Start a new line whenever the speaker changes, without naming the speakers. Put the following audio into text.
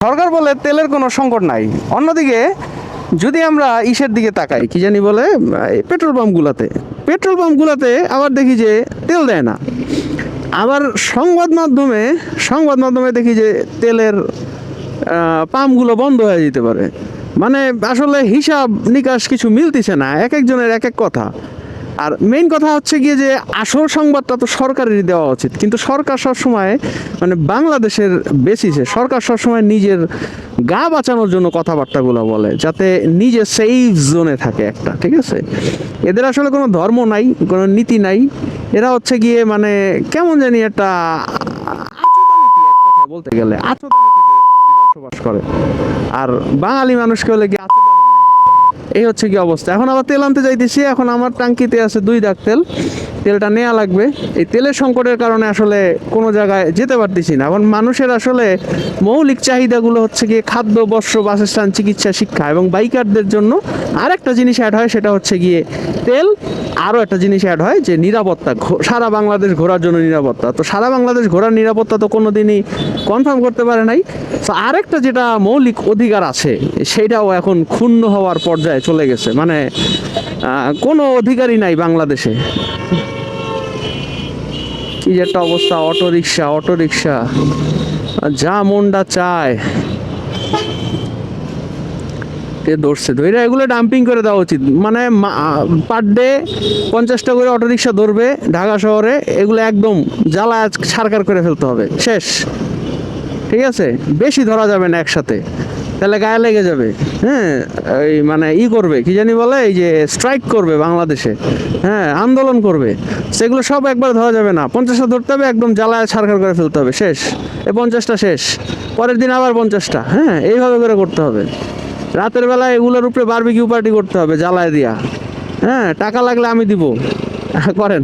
সরকার বলে তেলের কোনো সংকট নাই, অন্যদিকে যদি আমরা ইসের দিকে তাকাই, কি জানি বলে, পেট্রোল পাম্পগুলোতে আবার দেখি যে তেল দেয় না। আবার সংবাদ মাধ্যমে দেখি যে তেলের পাম্পগুলো বন্ধ হয়ে যেতে পারে। মানে আসলে হিসাব নিকাশ কিছু মিলতেছে না, এক একজনের এক এক কথা। আর মেইন কথা হচ্ছে গিয়ে যে আসল সংবাদটা তো সরকারেরই দেওয়া উচিত, কিন্তু সরকার সবসময় মানে বাংলাদেশের বেসিসে সরকার সবসময় নিজের গা বাঁচানোর জন্য কথাবার্তাগুলো বলে, যাতে নিজে সেফ জোনে থাকে একটা, ঠিক আছে। এদের আসলে কোনো ধর্ম নাই, কোনো নীতি নাই। এরা হচ্ছে গিয়ে মানে কেমন জানি একটা আচোদানীতি, এক কথা বলতে গেলে আচোদানীতিতে বসবাস করে। আর বাঙালি মানুষকে হলে কি আচোদা বানায়। এই হচ্ছে কি অবস্থা। এখন আবার তেল আনতে যাইতেছি, এখন আমার টাঙ্কিতে আছে 2 দাগ তেল, তেলটা নেওয়া লাগবে। এই তেলের সংকটের কারণে আসলে কোনো জায়গায় যেতে পারতেছি না। এখন মানুষের আসলে মৌলিক চাহিদাগুলো হচ্ছে গিয়ে খাদ্য, বস্ত্র, বাসস্থান, চিকিৎসা, শিক্ষা, এবং বাইকারদের জন্য আরেকটা জিনিস অ্যাড হয়, সেটা হচ্ছে গিয়ে তেল। আরও একটা জিনিস অ্যাড হয় যে নিরাপত্তা, সারা বাংলাদেশ ঘোরার জন্য নিরাপত্তা। তো সারা বাংলাদেশ ঘোরার নিরাপত্তা তো কোনো দিনই কনফার্ম করতে পারে নাই। তো আরেকটা যেটা মৌলিক অধিকার আছে, সেইটাও এখন ক্ষুণ্ণ হওয়ার পর্যায়ে চলে গেছে। মানে কোনো অধিকারই নাই বাংলাদেশে। কি যে একটা অবস্থা, অটো রিক্সা যা মনটা চায় ধরছে, ধরে এগুলো ডাম্পিং করে দেওয়া উচিত। মানে পার ডে 50টা করে অটোরিকশা ধরবে ঢাকা শহরে, এগুলো একদম জ্বালায় ছারকার করে ফেলতে হবে, শেষ। ঠিক আছে, বেশি ধরা যাবে না একসাথে, তাহলে গায়ে লেগে যাবে। হ্যাঁ, এই মানে করবে, কি জানি বলে, এই যে স্ট্রাইক করবে বাংলাদেশে, হ্যাঁ, আন্দোলন করবে। সেগুলো সব একবার ধরা যাবে না, 50টা ধরতে হবে, একদম জ্বালায় ছারকার করে ফেলতে হবে, শেষ। এই 50টা শেষ, পরের দিন আবার 50টা, হ্যাঁ, এইভাবে করে করতে হবে। রাতের বেলায় এগুলোর উপরে বারবিকিউ পার্টি করতে হবে জ্বালায় দিয়া। হ্যাঁ, টাকা লাগলে আমি দিব, করেন।